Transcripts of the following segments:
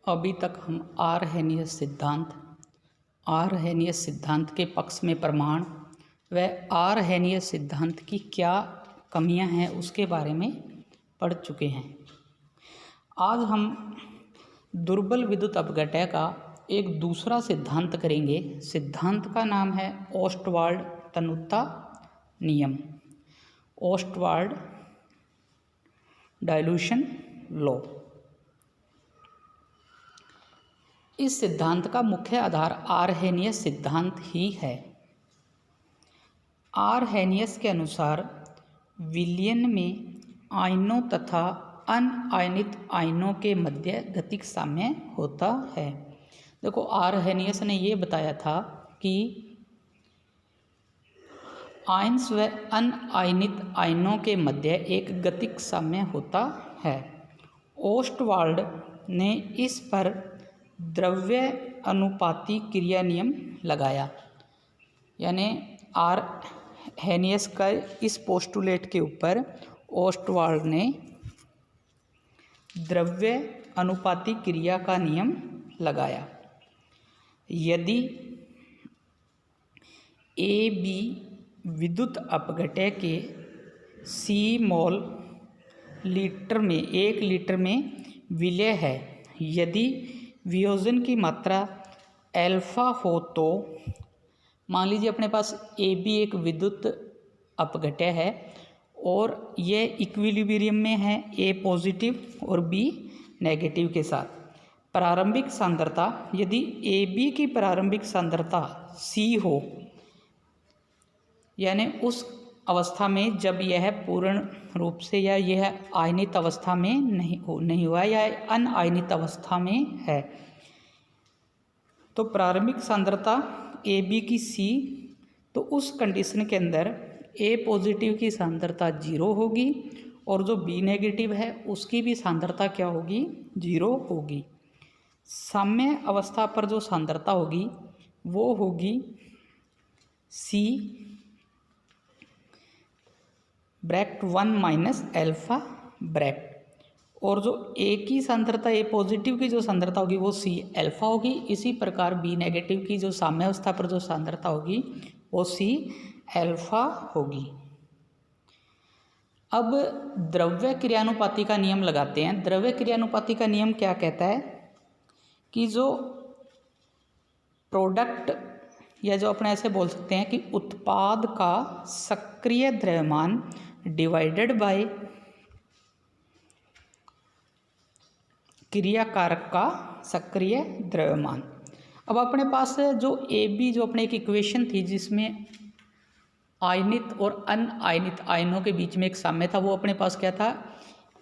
अभी तक हम आर्हेनियस सिद्धांत के पक्ष में प्रमाण व आर्हेनियस सिद्धांत की क्या कमियां हैं उसके बारे में पढ़ चुके हैं। आज हम दुर्बल विद्युत अपघटय का एक दूसरा सिद्धांत करेंगे। सिद्धांत का नाम है ओस्टवाल्ड तन्यता नियम, ओस्टवाल्ड डाइल्यूशन लॉ। इस सिद्धांत का मुख्य आधार आर्हेनियस सिद्धांत ही है। आर्हेनियस के अनुसार विलयन में आयनों तथा अनआयनित आयनों के मध्य गतिक साम्य होता है। देखो, आर्हेनियस ने ये बताया था कि आयन्स व अनआयनित आयनों के मध्य एक गतिक साम्य होता है। ओस्टवाल्ड ने इस पर द्रव्य अनुपाती क्रिया नियम लगाया। यानी आर्हेनियस का इस पोस्टुलेट के ऊपर ओस्टवाल्ड ने द्रव्य अनुपाती क्रिया का नियम लगाया। यदि ए बी विद्युत अपघटय के सी मोल लीटर में 1 लीटर में विलय है, यदि वियोजन की मात्रा अल्फा हो तो मान लीजिए अपने पास ए बी एक विद्युत अपघटय है और यह इक्विलिब्रियम में है, ए पॉजिटिव और बी नेगेटिव के साथ। प्रारंभिक सांद्रता, यदि ए बी की प्रारंभिक सांद्रता सी हो, यानी उस अवस्था में जब यह पूर्ण रूप से या यह आयनित अवस्था में नहीं हुआ या अनआयनित अवस्था में है, तो प्रारंभिक सांद्रता ए बी की सी, तो उस कंडीशन के अंदर ए पॉजिटिव की सांद्रता 0 होगी और जो बी नेगेटिव है उसकी भी सांद्रता क्या होगी, 0 होगी। साम्य अवस्था पर जो सांद्रता होगी वो होगी सी ब्रैकेट 1 माइनस अल्फा ब्रैकेट, और जो ए की सांद्रता, ए पॉजिटिव की जो सांद्रता होगी वो सी अल्फा होगी। इसी प्रकार बी नेगेटिव की जो साम्य अवस्था पर जो सांद्रता होगी वो सी अल्फा होगी। अब द्रव्य क्रियानुपाती का नियम लगाते हैं। द्रव्य क्रियानुपाती का नियम क्या कहता है कि जो प्रोडक्ट, या जो अपने ऐसे बोल सकते हैं कि उत्पाद का सक्रिय द्रव्यमान डिवाइडेड बाय क्रिया कारक का सक्रिय द्रव्यमान। अब अपने पास जो ए बी, जो अपने एक इक्वेशन थी जिसमें आयनित और अनआयनित आयनों के बीच में एक साम्य था, वो अपने पास क्या था,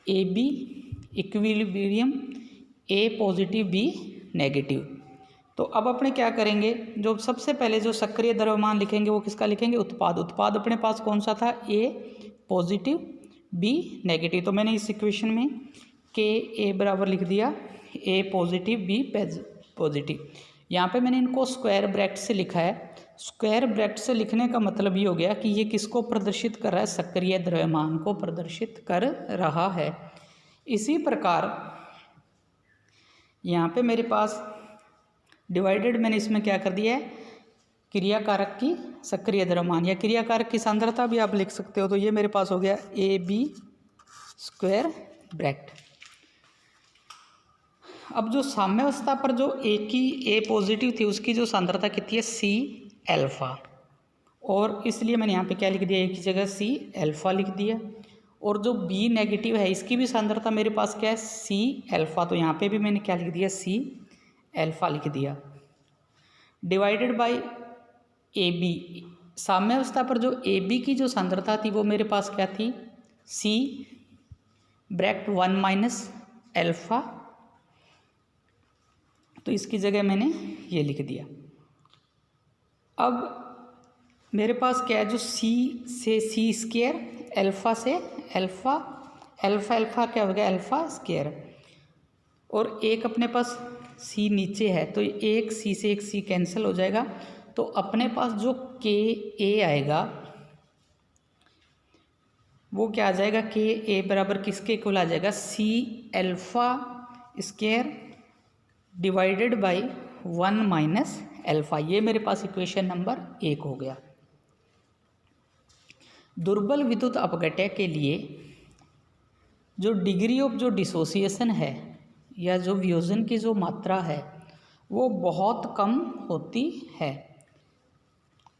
A B equilibrium, A positive B negative. तो अब अपने क्या करेंगे, जो सबसे पहले जो सक्रिय द्रव्यमान लिखेंगे वो किसका लिखेंगे, उत्पाद अपने पास कौन सा था, ए पॉजिटिव बी नेगेटिव। तो मैंने इस इक्वेशन में के ए बराबर लिख दिया ए पॉजिटिव बी पॉजिटिव। यहाँ पे मैंने इनको स्क्वायर ब्रैकेट से लिखा है। स्क्वायर ब्रैकेट से लिखने का मतलब ये हो गया कि ये किसको प्रदर्शित कर रहा है, सक्रिय द्रव्यमान को प्रदर्शित कर रहा है। इसी प्रकार यहाँ पे मेरे पास डिवाइडेड, मैंने इसमें क्या कर दिया है, क्रिया कारक की सक्रिय द्रव्यमान या क्रिया कारक की सांद्रता भी आप लिख सकते हो। तो ये मेरे पास हो गया ए बी स्क्वायर ब्रैकेट। अब जो साम्य अवस्था पर जो ए पॉजिटिव थी उसकी जो सांद्रता कितनी है, सी अल्फा, और इसलिए मैंने यहाँ पे क्या लिख दिया, एक ही जगह सी अल्फा लिख दिया। और जो बी नेगेटिव है इसकी भी सांद्रता मेरे पास क्या है, सी अल्फा, तो यहाँ पे भी मैंने क्या लिख दिया, सी अल्फा लिख दिया। डिवाइडेड बाय ए बी, साम्य अवस्था पर जो ए बी की जो सांद्रता थी वो मेरे पास क्या थी, सी ब्रैकेट 1 माइनस अल्फा, तो इसकी जगह मैंने ये लिख दिया। अब मेरे पास क्या है, जो सी से सी स्क्वायर, अल्फा से अल्फा, अल्फा क्या हो गया, अल्फा स्क्वायर, और एक अपने पास सी नीचे है तो एक सी से एक सी कैंसिल हो जाएगा। तो अपने पास जो के ए आएगा वो क्या आ जाएगा, के ए बराबर किसके इक्वल आ जाएगा, C alpha square divided by 1 minus alpha. ये मेरे पास इक्वेशन नंबर 1 हो गया। दुर्बल विद्युत अपघट्य के लिए जो डिग्री ऑफ जो डिसोसिएशन है या जो वियोजन की जो मात्रा है वो बहुत कम होती है।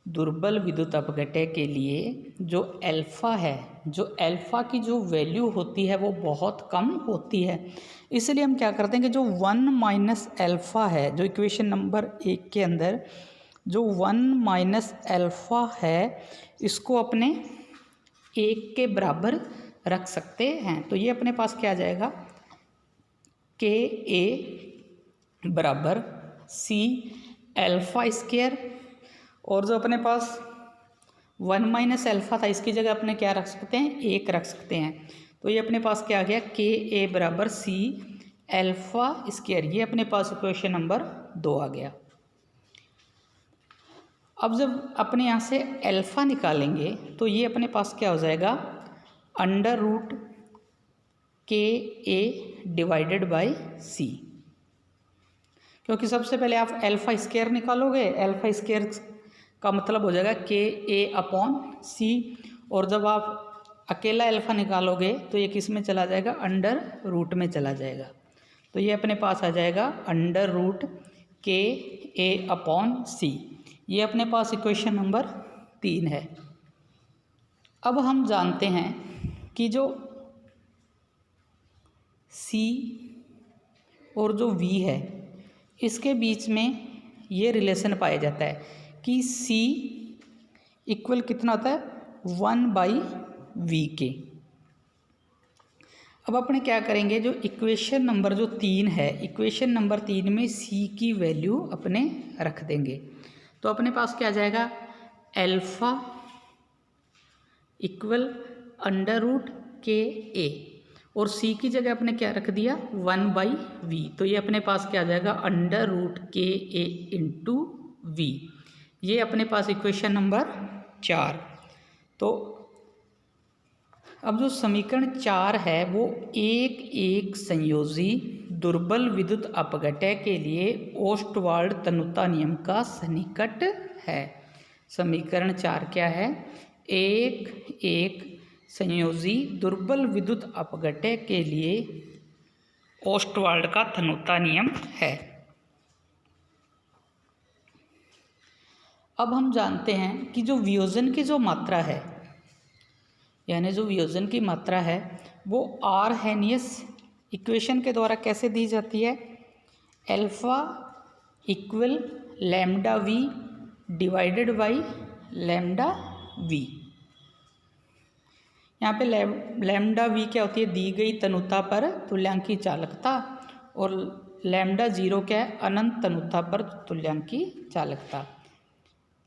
दुर्बल विद्युत अपघट्य के लिए जो अल्फ़ा है, जो अल्फ़ा की जो वैल्यू होती है वो बहुत कम होती है। इसलिए हम क्या करते हैं कि जो 1 माइनस एल्फ़ा है, जो इक्वेशन नंबर 1 के अंदर जो 1 माइनस एल्फ़ा है, इसको अपने 1 के बराबर रख सकते हैं। तो ये अपने पास क्या आ जाएगा, के ए बराबर सी एल्फ़ा स्क्वायर, और जो अपने पास 1 माइनस एल्फ़ा था इसकी जगह अपने क्या रख सकते हैं, 1 रख सकते हैं। तो ये अपने पास क्या आ गया, के ए बराबर सी एल्फ़ा स्क्वायर। ये अपने पास इक्वेशन नंबर 2 आ गया। अब जब अपने यहाँ से एल्फ़ा निकालेंगे तो ये अपने पास क्या हो जाएगा, अंडर रूट के ए डिवाइडेड बाई सी। क्योंकि सबसे पहले आप एल्फ़ा स्क्वायर निकालोगे, एल्फ़ा स्क्वायर का मतलब हो जाएगा के ए अपॉन सी, और जब आप अकेला एल्फ़ा निकालोगे तो ये किस में चला जाएगा, अंडर रूट में चला जाएगा। तो ये अपने पास आ जाएगा अंडर रूट के ए अपॉन सी। ये अपने पास इक्वेशन नंबर 3 है। अब हम जानते हैं कि जो C और जो V है इसके बीच में ये रिलेशन पाया जाता है कि C इक्वल कितना होता है, 1/V के। अब अपने क्या करेंगे, जो इक्वेशन नंबर जो 3 है, इक्वेशन नंबर 3 में C की वैल्यू अपने रख देंगे। तो अपने पास क्या आ जाएगा, एल्फ़ा इक्वल अंडर रूट के ए, और C की जगह अपने क्या रख दिया, 1/V। तो ये अपने पास क्या आ जाएगा, अंडर रूट के ए इंटू वी। ये अपने पास इक्वेशन नंबर 4। तो अब जो समीकरण 4 है वो एक संयोजी दुर्बल विद्युत अपघट्य के लिए ओस्टवाल्ड तनुता नियम का सन्निकट है। समीकरण 4 क्या है, एक संयोजी दुर्बल विद्युत अपघट्य के लिए ओस्टवाल्ड का तनुता नियम है। अब हम जानते हैं कि जो वियोजन की जो मात्रा है, यानी जो वियोजन की मात्रा है वो आरहेनियस इक्वेशन के द्वारा कैसे दी जाती है, alpha equal lambda V divided by lambda V. यहाँ पे लैम्डा वी क्या होती है, दी गई तनुता पर तुल्यांकी चालकता, और लैम्डा 0 क्या है, अनंत तनुता पर तुल्यांकी चालकता।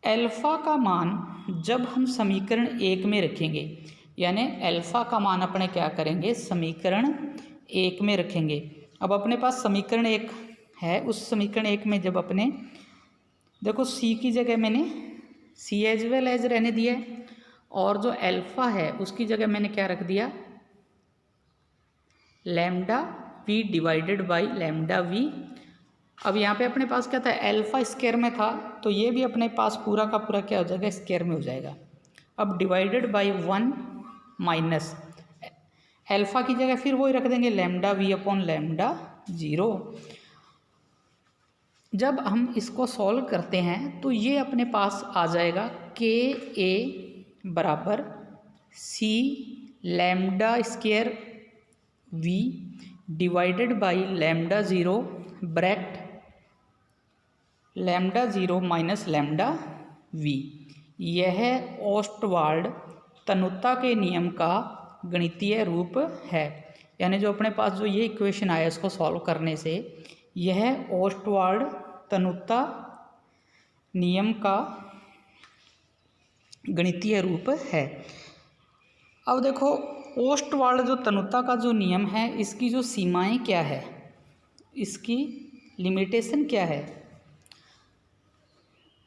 एल्फ़ा का मान जब हम समीकरण 1 में रखेंगे, यानी एल्फ़ा का मान अपने क्या करेंगे, समीकरण 1 में रखेंगे। अब अपने पास समीकरण 1 है, उस समीकरण 1 में जब अपने देखो C की जगह मैंने C एज वेल एज रहने दिया है, और जो एल्फ़ा है उसकी जगह मैंने क्या रख दिया, lambda V divided by lambda V. अब यहाँ पे अपने पास क्या था, एल्फ़ा स्क्वायर में था, तो ये भी अपने पास पूरा का पूरा क्या हो जाएगा, स्क्वायर में हो जाएगा। अब डिवाइडेड बाई 1 माइनस एल्फ़ा की जगह फिर वही रख देंगे, लैम्डा वी अपॉन लैम्डा 0। जब हम इसको सॉल्व करते हैं तो ये अपने पास आ जाएगा के ए बराबर C lambda square V divided by lambda 0 bracket lambda 0 minus lambda V. यह ओस्टवाल्ड तनुता के नियम का गणितीय रूप है। यानी जो अपने पास जो ये इक्वेशन आया इसको सॉल्व करने से यह ओस्टवाल्ड तनुता नियम का गणितीय रूप है। अब देखो ओस्टवाल्ड जो तनुता का जो नियम है इसकी जो सीमाएं क्या है, इसकी लिमिटेशन क्या है।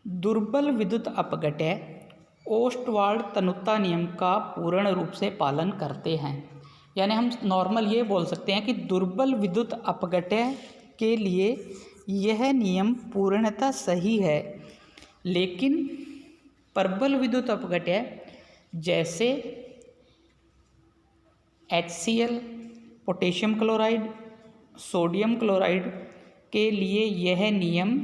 दुर्बल विद्युत अपघट्य ओस्टवाल्ड तनुता नियम का पूर्ण रूप से पालन करते हैं। यानी हम नॉर्मल ये बोल सकते हैं कि दुर्बल विद्युत अपघट्य के लिए यह नियम पूर्णतः सही है, लेकिन प्रबल विद्युत अपघट्य जैसे HCl, potassium chloride, sodium chloride के लिए यह नियम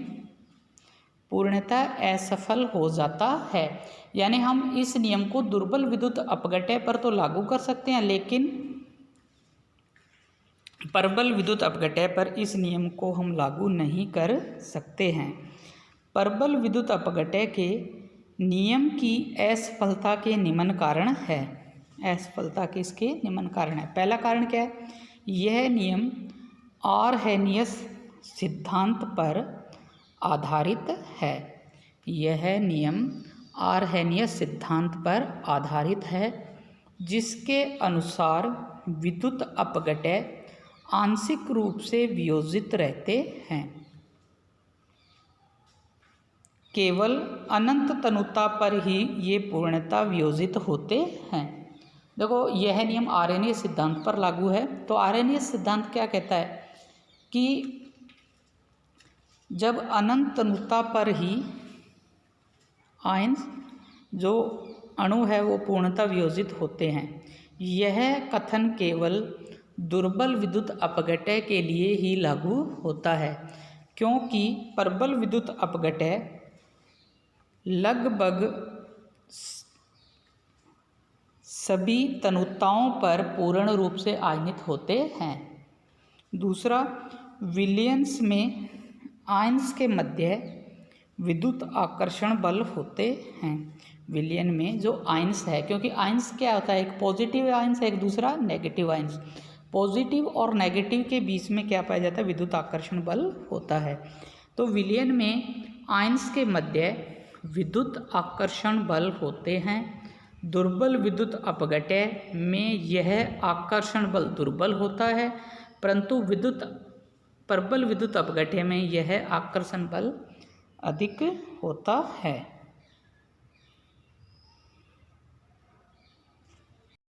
पूर्णतः असफल हो जाता है। यानी हम इस नियम को दुर्बल विद्युत अपघट्य पर तो लागू कर सकते हैं, लेकिन प्रबल विद्युत अपघट्य पर इस नियम को हम लागू नहीं कर सकते हैं। प्रबल विद्युत अपघट्य के नियम की असफलता के निम्न कारण है। असफलता के इसके निम्न कारण है। पहला कारण क्या है? यह नियम आर्हेनियस सिद्धांत पर आधारित है। यह नियम आर्हेनियस सिद्धांत पर आधारित है, जिसके अनुसार विद्युत अपघट्य आंशिक रूप से वियोजित रहते हैं। केवल अनंत तनुता पर ही ये पूर्णतः वियोजित होते हैं। देखो, यह नियम आर्हेनियस सिद्धांत पर लागू है। तो आर्हेनियस सिद्धांत क्या कहता है कि जब अनंत तनुता पर ही आयन्स जो अणु है वो पूर्णतः वियोजित होते हैं। यह कथन केवल दुर्बल विद्युत अपघट्य के लिए ही लागू होता है, क्योंकि प्रबल विद्युत अपघट्य लगभग सभी तनुताओं पर पूर्ण रूप से आयनित होते हैं। दूसरा, विलयंस में आयन्स के मध्य विद्युत आकर्षण बल होते हैं। विलयन में जो आयन्स है, क्योंकि आयन्स क्या होता है, एक पॉजिटिव आयन्स है, एक दूसरा नेगेटिव आयन्स। पॉजिटिव और नेगेटिव के बीच में क्या पाया जाता है? विद्युत आकर्षण बल होता है। तो विलयन में आयन्स के मध्य विद्युत आकर्षण बल होते हैं। दुर्बल विद्युत अपघट्य में यह आकर्षण बल दुर्बल होता है, परंतु प्रबल विद्युत अपघट्य में यह आकर्षण बल अधिक होता है।